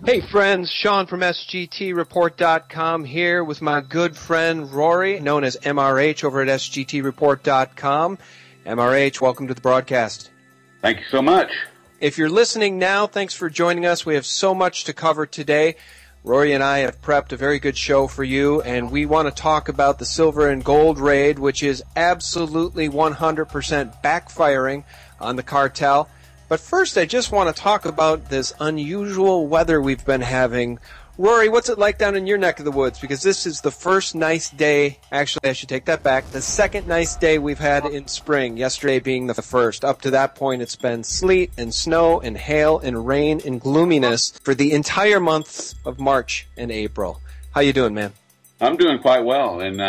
Hey friends, Sean from SGT Report.com here with my good friend Rory, known as MRH over at SGT Report.com. MRH, welcome to the broadcast. Thank you so much. If you're listening now, thanks for joining us. We have so much to cover today. Rory and I have prepped a very good show for you, and we want to talk about the silver and gold raid, which is absolutely 100% backfiring on the cartel. But first, I just want to talk about this unusual weather we've been having. Rory, what's it like down in your neck of the woods? Because this is the first nice day. Actually, I should take that back. The second nice day we've had in spring, yesterday being the first. Up to that point, it's been sleet and snow and hail and rain and gloominess for the entire months of March and April. How you doing, man? I'm doing quite well. And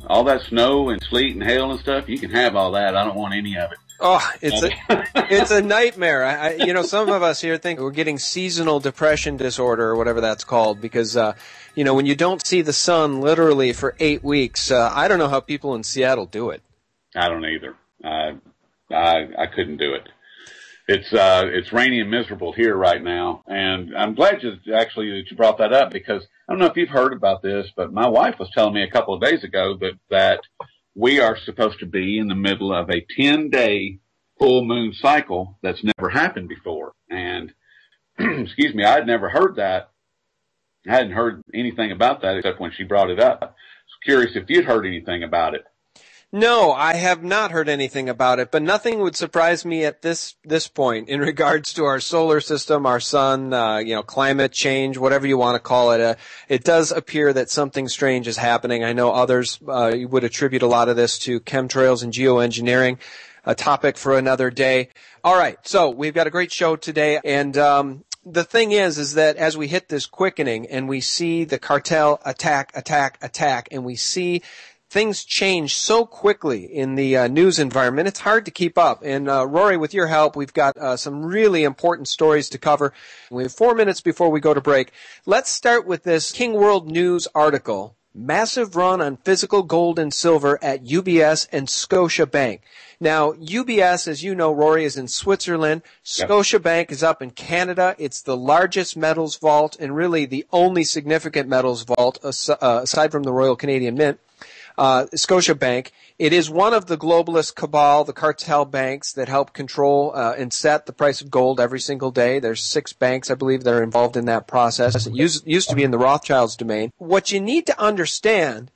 all that snow and sleet and hail and stuff, you can have all that. I don't want any of it. Oh, it's a nightmare. Some of us here think we're getting seasonal depression disorder or whatever that's called because, when you don't see the sun literally for 8 weeks, I don't know how people in Seattle do it. I don't either. I couldn't do it. It's rainy and miserable here right now, and I'm glad that you brought that up because I don't know if you've heard about this, but my wife was telling me a couple of days ago that we are supposed to be in the middle of a 10-day full moon cycle that's never happened before. And, excuse me, I had never heard that. I hadn't heard anything about that except when she brought it up. I was curious if you'd heard anything about it. No, I have not heard anything about it, but nothing would surprise me at this point in regards to our solar system, our sun, climate change, whatever you want to call it. It does appear that something strange is happening. I know others would attribute a lot of this to chemtrails and geoengineering, a topic for another day. All right, so we've got a great show today, and the thing is that as we hit this quickening and we see the cartel attack, and we see things change so quickly in the news environment, it's hard to keep up. And Rory, with your help, we've got some really important stories to cover. We have 4 minutes before we go to break. Let's start with this King World News article, Massive Run on Physical Gold and Silver at UBS and Scotia Bank. Now, UBS, as you know, Rory, is in Switzerland. Scotia Bank is up in Canada. It's the largest metals vault and really the only significant metals vault aside from the Royal Canadian Mint. Scotia Bank. It is one of the globalist cabal, the cartel banks that help control and set the price of gold every single day. There's 6 banks, I believe, that are involved in that process. It used to be in the Rothschilds' domain. What you need to understand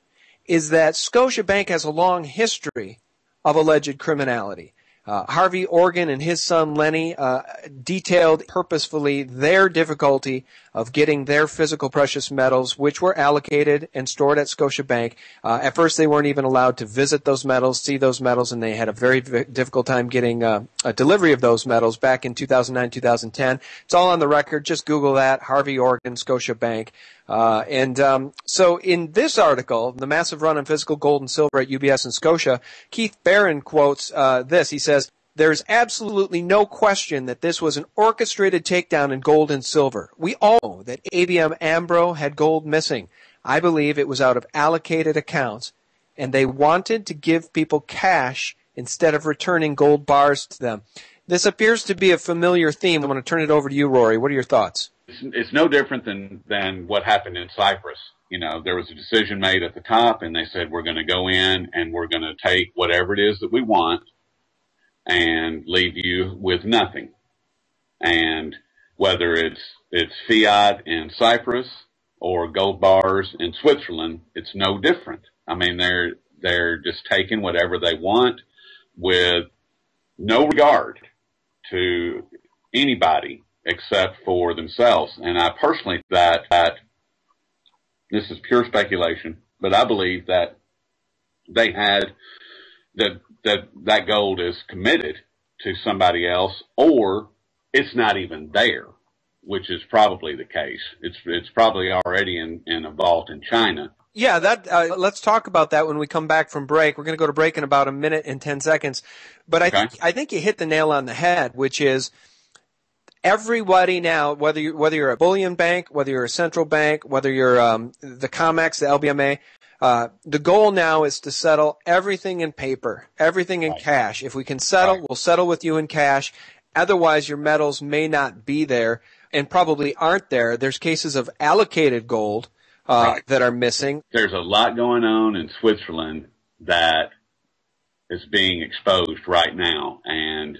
is that Scotia Bank has a long history of alleged criminality. Harvey Organ and his son Lenny detailed purposefully their difficulty of getting their physical precious metals, which were allocated and stored at Scotiabank. At first, they weren't even allowed to visit those metals, see those metals, and they had a very difficult time getting a delivery of those metals back in 2009, 2010. It's all on the record. Just Google that, Harvey Organ, Scotiabank. So in this article, The Massive Run on Physical Gold and Silver at UBS and Scotia, Keith Barron quotes this. He says, "There's absolutely no question that this was an orchestrated takedown in gold and silver. We all know that ABM Ambro had gold missing. I believe it was out of allocated accounts, and they wanted to give people cash instead of returning gold bars to them." This appears to be a familiar theme. I'm going to turn it over to you, Rory. What are your thoughts? It's no different than what happened in Cyprus. There was a decision made at the top, and they said, we're going to go in and we're going to take whatever it is that we want and leave you with nothing. And whether it's fiat in Cyprus or gold bars in Switzerland, it's no different. I mean, they're just taking whatever they want with no regard to anybody except for themselves. And I personally that this is pure speculation, but I believe that they had that gold is committed to somebody else, or it's not even there, which is probably the case. It's probably already in a vault in China. Yeah, let's talk about that when we come back from break. We're going to go to break in about 1 minute and 10 seconds. But I think you hit the nail on the head, which is everybody now, whether you're a bullion bank, whether you're a central bank, whether you're the Comex, the LBMA, the goal now is to settle everything in paper, everything in cash. If we can settle, we'll settle with you in cash. Otherwise, your metals may not be there. and probably aren't there. There's cases of allocated gold that are missing. There's a lot going on in Switzerland that is being exposed right now, and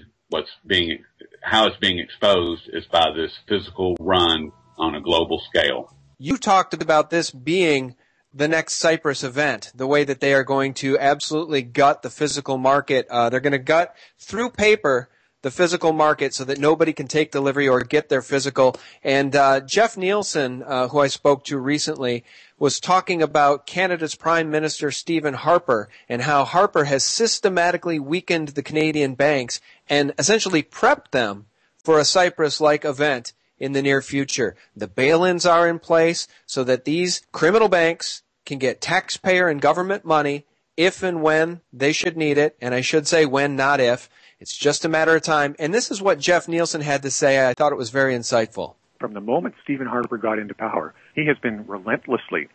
how it's being exposed is by this physical run on a global scale. You talked about this being the next Cyprus event, the way that they are going to absolutely gut the physical market. They're going to gut through paper the physical market so that nobody can take delivery or get their physical. And Jeff Nielsen, who I spoke to recently, was talking about Canada's Prime Minister Stephen Harper and how Harper has systematically weakened the Canadian banks and essentially prepped them for a Cyprus-like event in the near future. The bail-ins are in place so that these criminal banks can get taxpayer and government money if and when they should need it, and I should say when, not if. It's just a matter of time. And this is what Jeff Nielsen had to say. I thought it was very insightful. From the moment Stephen Harper got into power, he has been relentlessly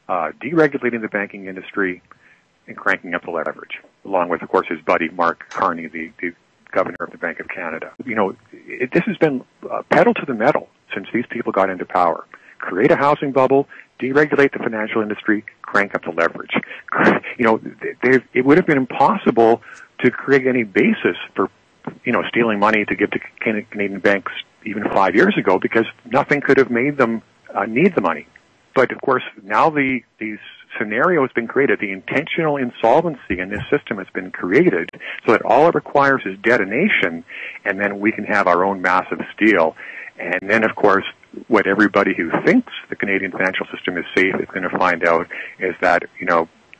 deregulating the banking industry and cranking up the leverage, along with, of course, his buddy Mark Carney, the governor of the Bank of Canada. This has been pedal to the metal since these people got into power. Create a housing bubble, deregulate the financial industry, crank up the leverage. It would have been impossible to create any basis for, stealing money to give to Canadian banks even 5 years ago, because nothing could have made them need the money. But of course, now the scenario has been created. The intentional insolvency in this system has been created so that all it requires is detonation, and then we can have our own massive steal. And then, of course, what everybody who thinks the Canadian financial system is safe is going to find out is that,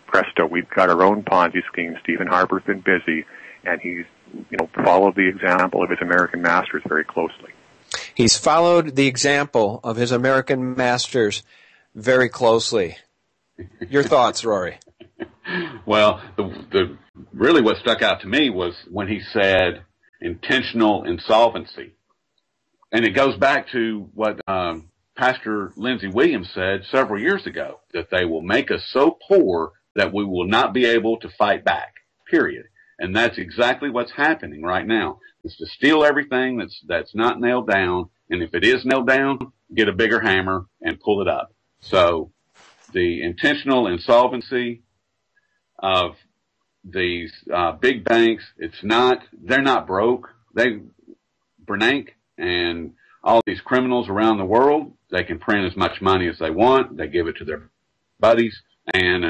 presto, we've got our own Ponzi scheme. Stephen Harper's been busy, and he's, followed the example of his American masters very closely. He's followed the example of his American masters very closely. Your thoughts, Rory? Well, the really what stuck out to me was when he said intentional insolvency. And it goes back to what Pastor Lindsey Williams said several years ago, that they will make us so poor that we will not be able to fight back, period. And that's exactly what's happening right now. It's to steal everything that's not nailed down, and if it is nailed down, get a bigger hammer and pull it up. So the intentional insolvency of these big banks, they're not broke. Bernanke and all these criminals around the world, they can print as much money as they want. They give it to their buddies. And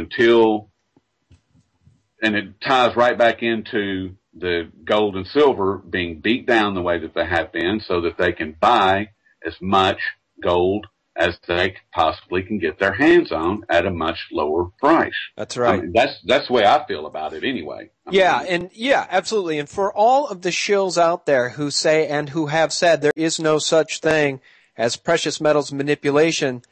it ties right back into the gold and silver being beat down the way that they have been so that they can buy as much gold as they possibly can get their hands on at a much lower price. That's right. I mean, that's the way I feel about it anyway. Absolutely. And for all of the shills out there who say and who have said there is no such thing as precious metals manipulation,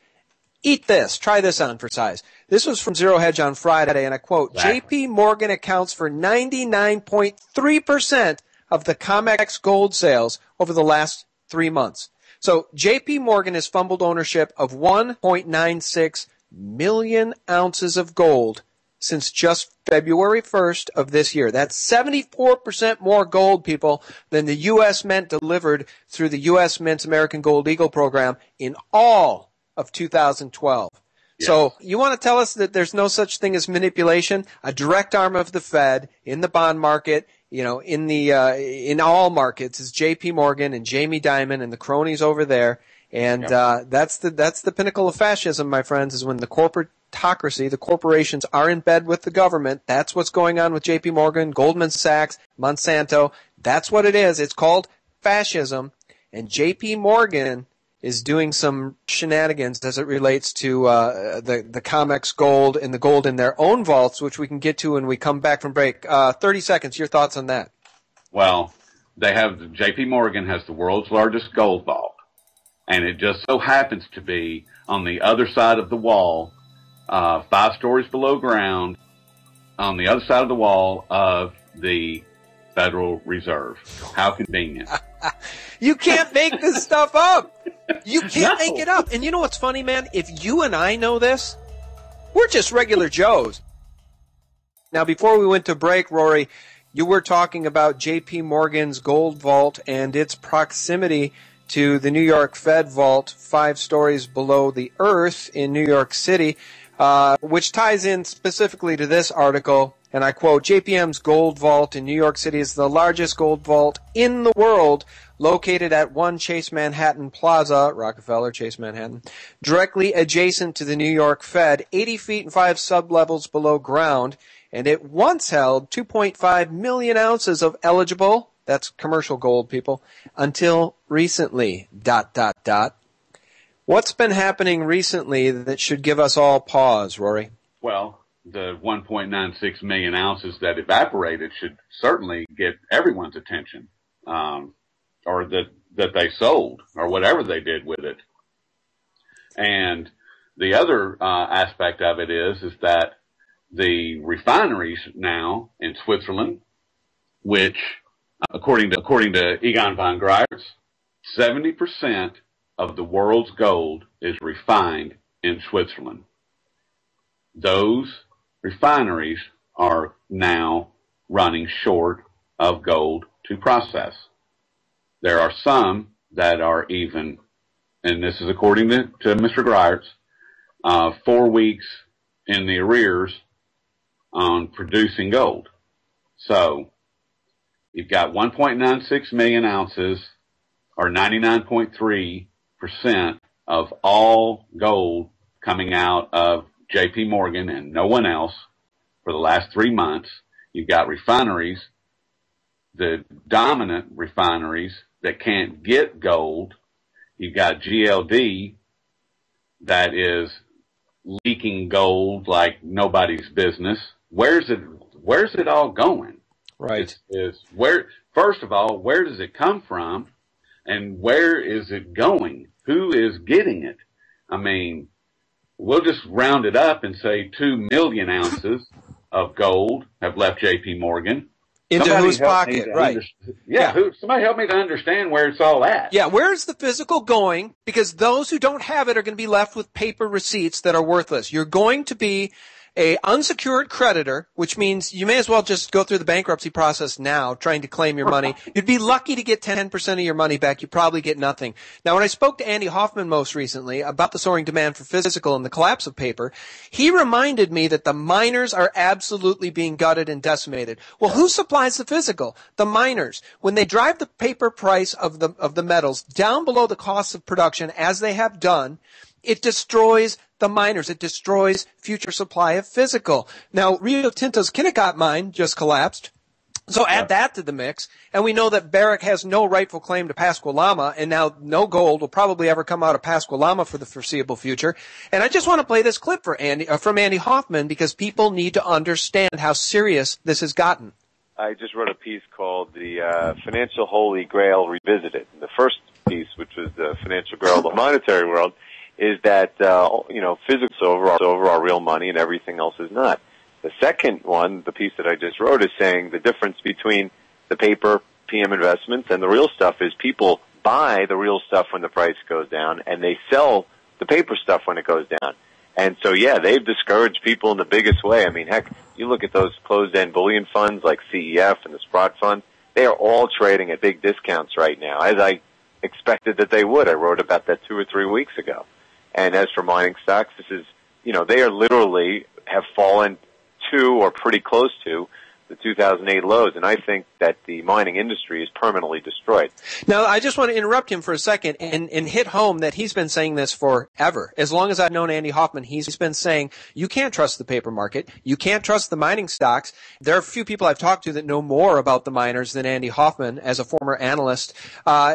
eat this. Try this on for size. This was from Zero Hedge on Friday, and I quote, Exactly. JP Morgan accounts for 99.3% of the Comex gold sales over the last 3 months. So JP Morgan has fumbled ownership of 1.96 million ounces of gold since just February 1st of this year. That's 74% more gold, people, than the U.S. Mint delivered through the U.S. Mint's American Gold Eagle program in all of 2012. Yes. So you want to tell us that there's no such thing as manipulation? A direct arm of the Fed in the bond market, in all markets is J.P. Morgan and Jamie Dimon and the cronies over there. And that's the pinnacle of fascism, my friends, is when the corporatocracy, the corporations are in bed with the government. That's what's going on with J.P. Morgan, Goldman Sachs, Monsanto. That's what it is. It's called fascism. And J.P. Morgan is doing some shenanigans as it relates to the Comex gold and the gold in their own vaults, which we can get to when we come back from break. 30 seconds, your thoughts on that? Well, J.P. Morgan has the world's largest gold vault, and it just so happens to be on the other side of the wall, 5 stories below ground, on the other side of the wall of the Federal Reserve. How convenient. You can't make this stuff up. You can't make it up. And you know what's funny, man? If you and I know this, we're just regular Joes. Now, before we went to break, Rory, you were talking about J.P. Morgan's gold vault and its proximity to the New York Fed vault 5 stories below the earth in New York City, which ties in specifically to this article. And I quote, JPM's gold vault in New York City is the largest gold vault in the world, located at 1 Chase Manhattan Plaza, Rockefeller, Chase Manhattan, directly adjacent to the New York Fed, 80 feet and 5 sublevels below ground. And it once held 2.5 million ounces of eligible, that's commercial gold, people, until recently, ... What's been happening recently that should give us all pause, Rory? Well, the 1.96 million ounces that evaporated should certainly get everyone's attention, or that they sold, or whatever they did with it. And the other aspect of it is that the refineries now in Switzerland, which, according to Egon von Greyerz, 70% of the world's gold is refined in Switzerland. Those refineries are now running short of gold to process. There are some that are even, and this is according to Mr. Greyerz, 4 weeks in the arrears on producing gold. So you've got 1.96 million ounces, or 99.3% of all gold coming out of JP Morgan and no one else for the last 3 months. You've got refineries, the dominant refineries that can't get gold. You've got GLD that is leaking gold like nobody's business. Where's it all going? Right. First of all, where does it come from? And where is it going? Who is getting it? I mean, we'll just round it up and say 2 million ounces of gold have left JP Morgan. Into whose pocket, right? Somebody help me to understand where it's all at. Yeah, where's the physical going? Because those who don't have it are going to be left with paper receipts that are worthless. You're going to be a unsecured creditor, which means you may as well just go through the bankruptcy process now trying to claim your money. You'd be lucky to get 10% of your money back. You probably get nothing. Now, when I spoke to Andy Hoffman most recently about the soaring demand for physical and the collapse of paper, he reminded me that the miners are absolutely being gutted and decimated. Well, who supplies the physical? The miners. When they drive the paper price of the metals down below the cost of production, as they have done, it destroys the miners. It destroys future supply of physical. Now, Rio Tinto's Kennecott mine just collapsed. So add that to the mix, and we know that Barrick has no rightful claim to Pascua-Lama, and now no gold will probably ever come out of Pascua-Lama for the foreseeable future. And I just want to play this clip from Andy Hoffman, because people need to understand how serious this has gotten. I just wrote a piece called The Financial Holy Grail Revisited. And the first piece, which was the financial grail of the monetary world, is that, physics over our real money and everything else is not. The second one, the piece that I just wrote, is saying the difference between the paper PM investments and the real stuff is people buy the real stuff when the price goes down and they sell the paper stuff when it goes down. And so, yeah, they've discouraged people in the biggest way. I mean, heck, you look at those closed-end bullion funds like CEF and the Sprott Fund, they are all trading at big discounts right now, as I expected that they would. I wrote about that 2 or 3 weeks ago. And as for mining stocks, this is, they are literally have fallen to or pretty close to the 2008 lows. And I think that the mining industry is permanently destroyed. Now, I just want to interrupt him for a second and hit home that he's been saying this forever. As long as I've known Andy Hoffman, he's been saying you can't trust the paper market. You can't trust the mining stocks. There are a few people I've talked to that know more about the miners than Andy Hoffman as a former analyst.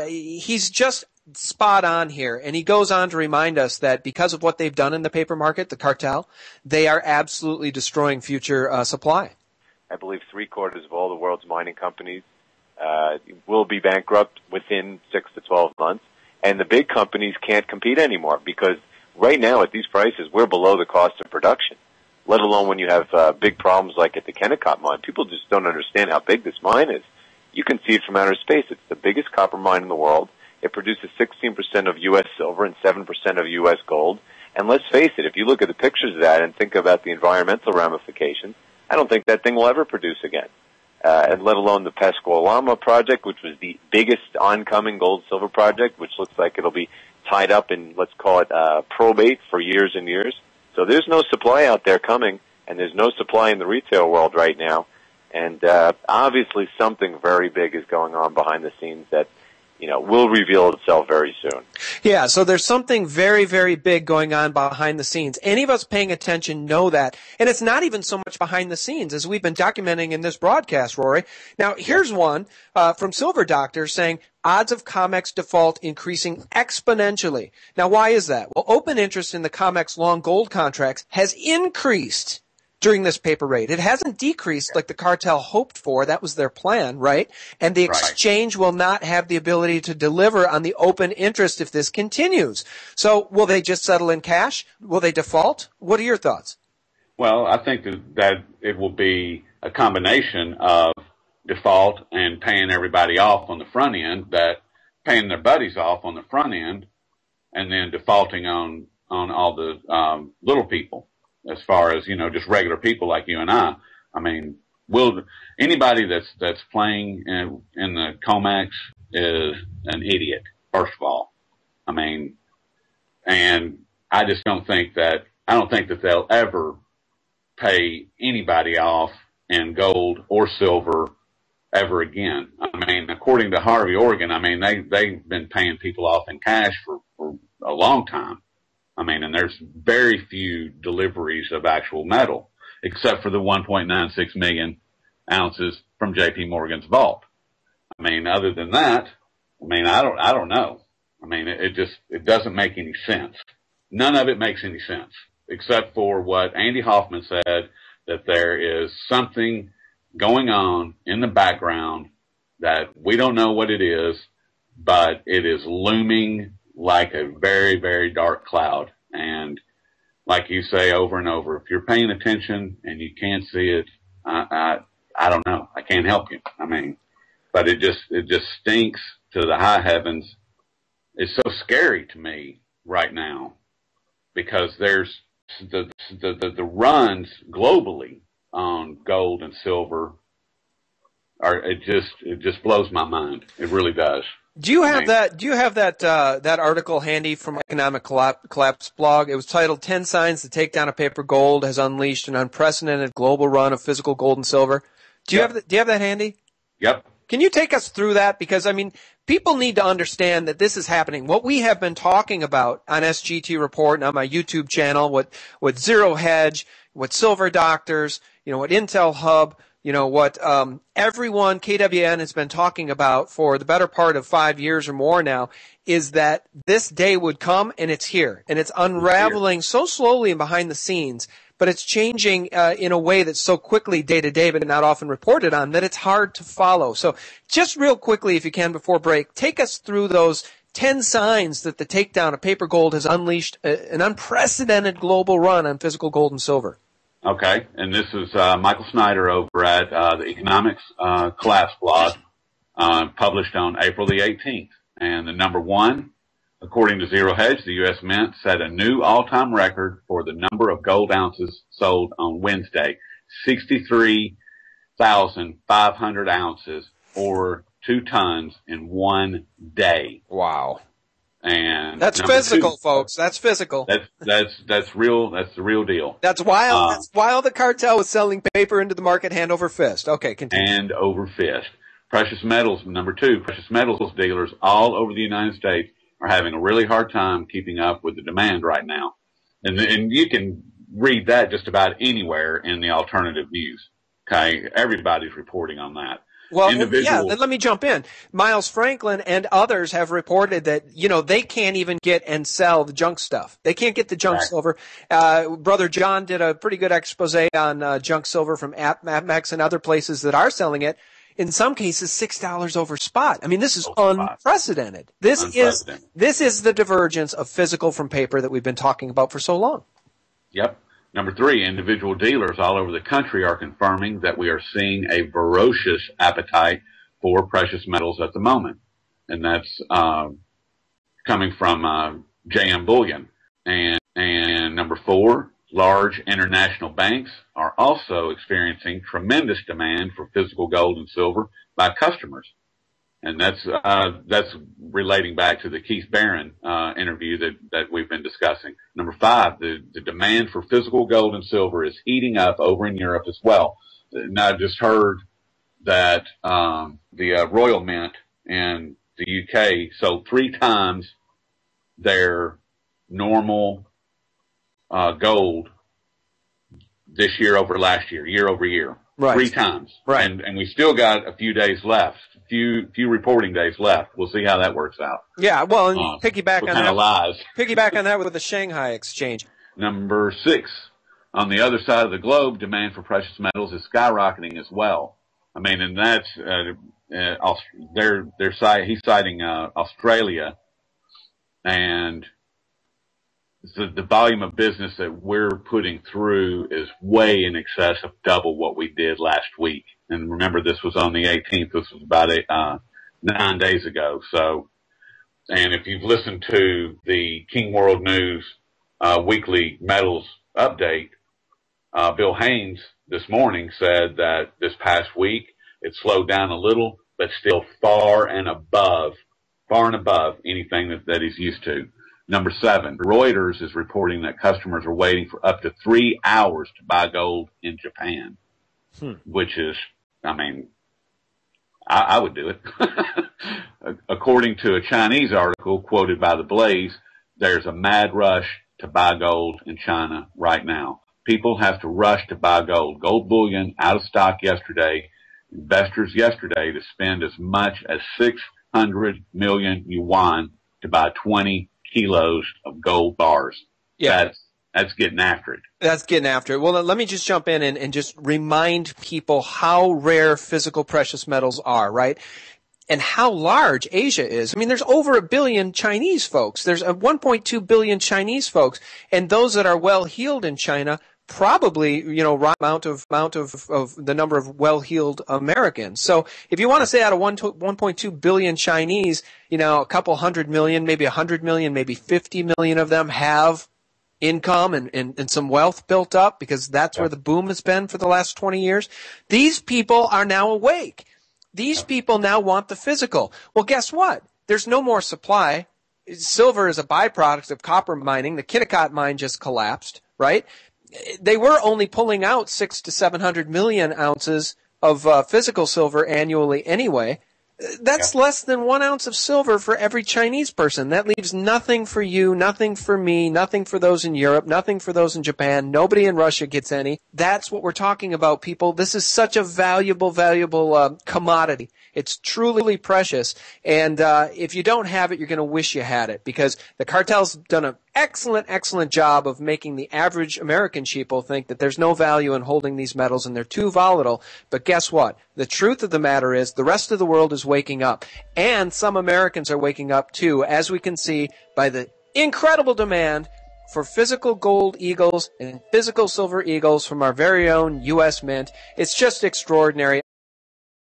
He's just spot on here, and he goes on to remind us that because of what they've done in the paper market, the cartel, they are absolutely destroying future supply. I believe 3/4 of all the world's mining companies will be bankrupt within 6 to 12 months, and the big companies can't compete anymore because right now at these prices we're below the cost of production, let alone when you have big problems like at the Kennecott mine. People just don't understand how big this mine is. You can see it from outer space. It's the biggest copper mine in the world. It produces 16% of U.S. silver and 7% of U.S. gold. And let's face it, if you look at the pictures of that and think about the environmental ramifications, I don't think that thing will ever produce again. and let alone the Pascualama project, which was the biggest oncoming gold-silver project, which looks like it'll be tied up in, let's call it, probate for years and years. So there's no supply out there coming, and there's no supply in the retail world right now. And obviously something very big is going on behind the scenes that, will reveal itself very soon. Yeah, so there's something very, very big going on behind the scenes. Any of us paying attention know that. And it's not even so much behind the scenes as we've been documenting in this broadcast, Rory. Now, here's one from Silver Doctor saying, odds of Comex default increasing exponentially. Now, why is that? Well, open interest in the Comex long gold contracts has increased during this paper raid. It hasn't decreased like the cartel hoped for. That was their plan, right? And the exchange will not have the ability to deliver on the open interest if this continues. So will they just settle in cash? Will they default? What are your thoughts? Well, I think that it will be a combination of default and paying everybody off on the front end, that paying their buddies off on the front end, and then defaulting on all the little people. As far as, just regular people like you and I. I mean, anybody that's playing in the Comex is an idiot, first of all. I mean, and I just don't think that they'll ever pay anybody off in gold or silver ever again. I mean, according to Harvey Organ, I mean, they've been paying people off in cash for a long time. I mean, and there's very few deliveries of actual metal, except for the 1.96 million ounces from J.P. Morgan's vault. I mean, other than that, I mean, I don't know. I mean, it doesn't make any sense. None of it makes any sense, except for what Andy Hoffman said, that there is something going on in the background that we don't know what it is, but it is looming like a very, very dark cloud. And like you say over and over, if you're paying attention and you can't see it, I don't know. I can't help you. I mean, but it just stinks to the high heavens. It's so scary to me right now because there's the runs globally on gold and silver it just blows my mind. It really does. Do you have that article handy from Economic Collapse blog? It was titled 10 Signs the Takedown of Paper Gold Has Unleashed an Unprecedented Global Run of Physical Gold and Silver. Do you have that handy? Yep. Can you take us through that? Because, I mean, people need to understand that this is happening. What we have been talking about on SGT Report and on my YouTube channel, what Zero Hedge, what Silver Doctors, what Intel Hub, what everyone, KWN, has been talking about for the better part of 5 years or more now, is that this day would come, and it's here. And it's unraveling so slowly and behind the scenes, but it's changing in a way that's so quickly day to day, but not often reported on, that it's hard to follow. So just real quickly, if you can, before break, take us through those 10 signs that the takedown of paper gold has unleashed an unprecedented global run on physical gold and silver. Okay, and this is Michael Snyder over at the Economics Collapse blog, published on April the 18th. And the number one, according to Zero Hedge, the U.S. Mint set a new all-time record for the number of gold ounces sold on Wednesday, 63,500 ounces, or 2 tons in one day. Wow. And that's physical, folks. That's physical. That's real. That's the real deal. That's wild. That's while the cartel was selling paper into the market hand over fist. Okay, continue. Hand over fist. Precious metals, number 2. Precious metals dealers all over the United States are having a really hard time keeping up with the demand right now. And you can read that just about anywhere in the alternative news. Okay, everybody's reporting on that. Well, yeah, let me jump in. Miles Franklin and others have reported that, they can't even get and sell the junk stuff. They can't get the junk silver. Brother John did a pretty good expose on junk silver from APMEX and other places that are selling it. In some cases, $6 over spot. I mean, this is unprecedented. This is the divergence of physical from paper that we've been talking about for so long. Yep. Number 3, individual dealers all over the country are confirming that we are seeing a ferocious appetite for precious metals at the moment. And that's coming from JM Bullion. And number 4, Large international banks are also experiencing tremendous demand for physical gold and silver by customers. And that's relating back to the Keith Barron interview that we've been discussing. Number 5, the demand for physical gold and silver is heating up over in Europe as well. Now, I just heard that the Royal Mint in the UK sold 3 times their normal gold this year over last year over year. Right. 3 times. Right. And we still got a few days left, few reporting days left. We'll see how that works out. Yeah, well, and piggyback on that with the Shanghai exchange. Number 6, on the other side of the globe, demand for precious metals is skyrocketing as well. I mean, and that's he's citing Australia, and the volume of business that we're putting through is way in excess of double what we did last week. And remember, this was on the 18th. This was about 9 days ago. So, and if you've listened to the King World News weekly metals update, Bill Haynes this morning said that this past week it slowed down a little, but still far and above anything that he's used to. Number 7, Reuters is reporting that customers are waiting for up to 3 hours to buy gold in Japan, which is, I mean, I would do it. According to a Chinese article quoted by The Blaze, there's a mad rush to buy gold in China right now. People have to rush to buy gold. Gold bullion out of stock yesterday. Investors yesterday to spend as much as 600 million yuan to buy 20 kilos of gold bars. Yeah. That's getting after it. That's getting after it. Well, let me just jump in and just remind people how rare physical precious metals are, right? And how large Asia is. I mean, there's over 1 billion Chinese folks. There's 1.2 billion Chinese folks. And those that are well-heeled in China probably, amount of the number of well-heeled Americans. So if you want to say out of 1.2 billion Chinese, a couple 100 million, maybe 100 million, maybe 50 million of them have income and some wealth built up because that's where the boom has been for the last 20 years. These people are now awake. These people now want the physical. Well, guess what? There's no more supply. Silver is a byproduct of copper mining. The Kennecott mine just collapsed, right? They were only pulling out 600 to 700 million ounces of physical silver annually anyway. That's less than 1 ounce of silver for every Chinese person. That leaves nothing for you, nothing for me, nothing for those in Europe, nothing for those in Japan. Nobody in Russia gets any. That's what we're talking about, people. This is such a valuable commodity. It's truly precious. And if you don't have it, you're going to wish you had it because the cartel's done an excellent job of making the average American sheeple think that there's no value in holding these metals and they're too volatile. But guess what? The truth of the matter is the rest of the world is waking up. And some Americans are waking up too, as we can see by the incredible demand for physical gold eagles and physical silver eagles from our very own U.S. Mint. It's just extraordinary.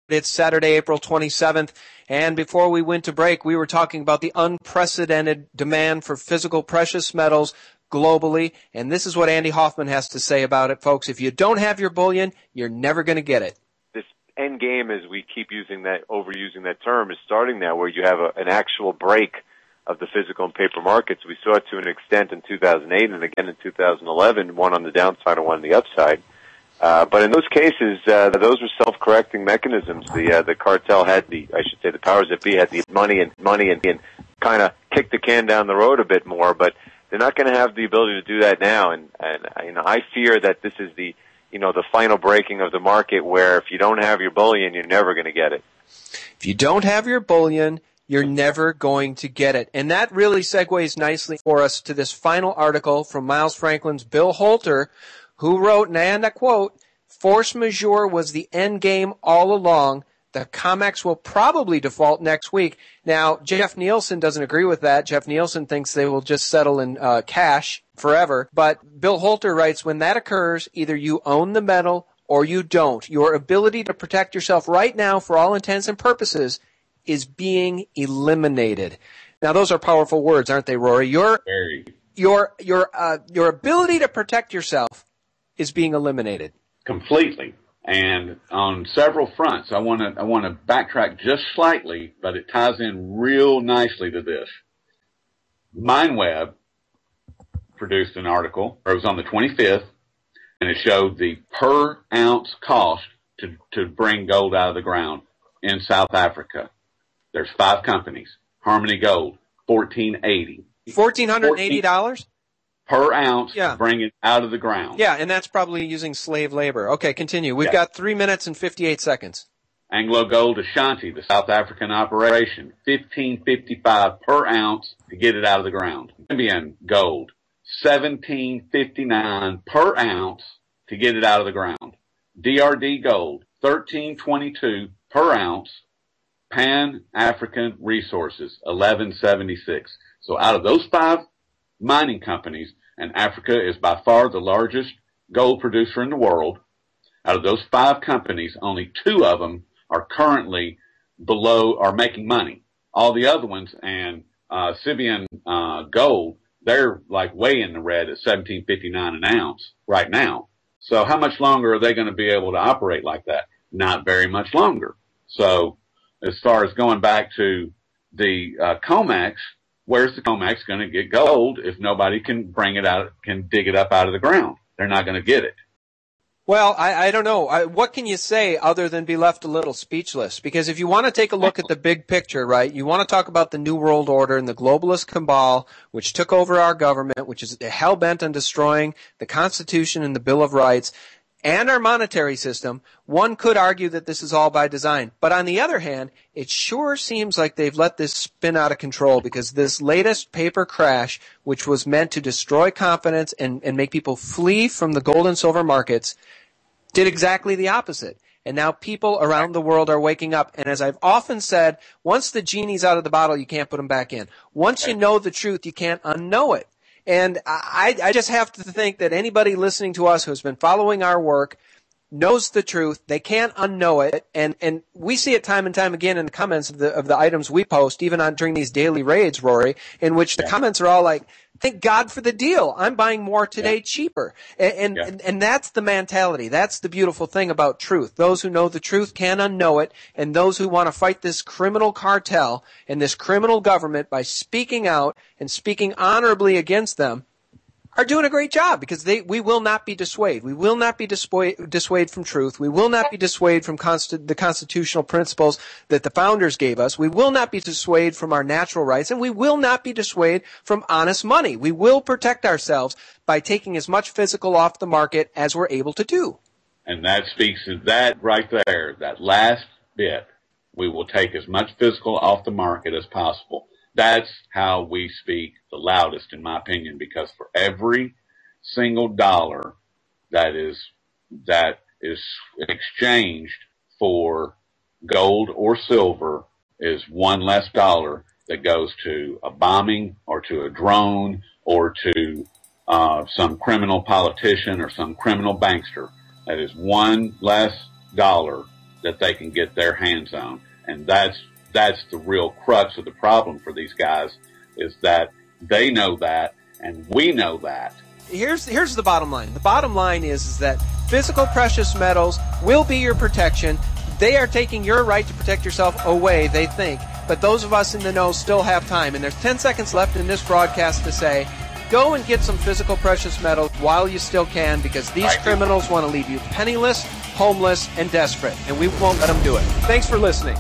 It's Saturday, April 27th, and before we went to break, we were talking about the unprecedented demand for physical precious metals globally, and this is what Andy Hoffman has to say about it, folks. If you don't have your bullion, you're never going to get it. This end game, as we keep overusing that term, is starting now where you have an actual break of the physical and paper markets. We saw it to an extent in 2008 and again in 2011, one on the downside and one on the upside. But in those cases, those were self-correcting mechanisms. The cartel had the powers that be had the money and kind of kicked the can down the road a bit more, but they're not going to have the ability to do that now. And I fear that this is the final breaking of the market where if you don't have your bullion, you're never going to get it. If you don't have your bullion, you're never going to get it. And that really segues nicely for us to this final article from Miles Franklin's Bill Holter, who wrote, and I quote, "Force majeure was the end game all along. The Comex will probably default next week." Now, Jeff Nielsen doesn't agree with that. Jeff Nielsen thinks they will just settle in cash forever. But Bill Holter writes, when that occurs, either you own the metal or you don't. Your ability to protect yourself right now, for all intents and purposes, is being eliminated. Now, those are powerful words, aren't they, Rory? your ability to protect yourself is being eliminated completely. And on several fronts, I want to backtrack just slightly, but it ties in real nicely to this. MindWeb produced an article, or it was on the 25th, and it showed the per ounce cost to bring gold out of the ground in South Africa. There's 5 companies. Harmony Gold, $1,480. $1,480 per ounce to bring it out of the ground. Yeah, and that's probably using slave labor. Okay, continue. We've got 3 minutes and 58 seconds. Anglo Gold Ashanti, the South African operation, $15.55 per ounce to get it out of the ground. Zambian Gold, $17.59 per ounce to get it out of the ground. DRD Gold, $13.22 per ounce. Pan African Resources, $11.76. So out of those 5 mining companies, and Africa is by far the largest gold producer in the world, out of those 5 companies, only 2 of them are currently are making money. All the other ones, and Zambian Gold, they're like way in the red at $17.59 an ounce right now. So how much longer are they going to be able to operate like that? Not very much longer. So as far as going back to the Comex, where's the Comex going to get gold if nobody can bring it out, can dig it up out of the ground? They're not going to get it. Well, I don't know. What can you say other than be left a little speechless? Because if you want to take a look at the big picture, right, you want to talk about the New World Order and the globalist cabal, which took over our government, which is hell-bent on destroying the Constitution and the Bill of Rights and our monetary system. One could argue that this is all by design. But on the other hand, it sure seems like they've let this spin out of control, because this latest paper crash, which was meant to destroy confidence and make people flee from the gold and silver markets, did exactly the opposite. And now people around the world are waking up. And as I've often said, once the genie's out of the bottle, you can't put him back in. Once you know the truth, you can't unknow it. And I just have to think that anybody listening to us who's been following our work knows the truth. They can't unknow it. And we see it time and time again in the comments of the items we post, even during these daily raids, Rory, in which the comments are all like, thank God for the deal. I'm buying more today cheaper. And that's the mentality. That's the beautiful thing about truth. Those who know the truth can't unknow it, and those who want to fight this criminal cartel and this criminal government by speaking out and speaking honorably against them are doing a great job, because we will not be dissuaded. We will not be dissuaded from truth. We will not be dissuaded from the constitutional principles that the founders gave us. We will not be dissuaded from our natural rights, and we will not be dissuaded from honest money. We will protect ourselves by taking as much physical off the market as we're able to do. And that speaks to that right there, that last bit. We will take as much physical off the market as possible. That's how we speak the loudest, in my opinion, because for every single dollar that is exchanged for gold or silver is one less dollar that goes to a bombing or to a drone or to some criminal politician or some criminal bankster. That is one less dollar that they can get their hands on. And that's the real crux of the problem for these guys, is that they know that and we know that. Here's the bottom line. The bottom line is that physical precious metals will be your protection. They are taking your right to protect yourself away, they think. But those of us in the know still have time. And there's 10 seconds left in this broadcast to say, go and get some physical precious metals while you still can, because these criminals want to leave you penniless, homeless, and desperate. And we won't let them do it. Thanks for listening.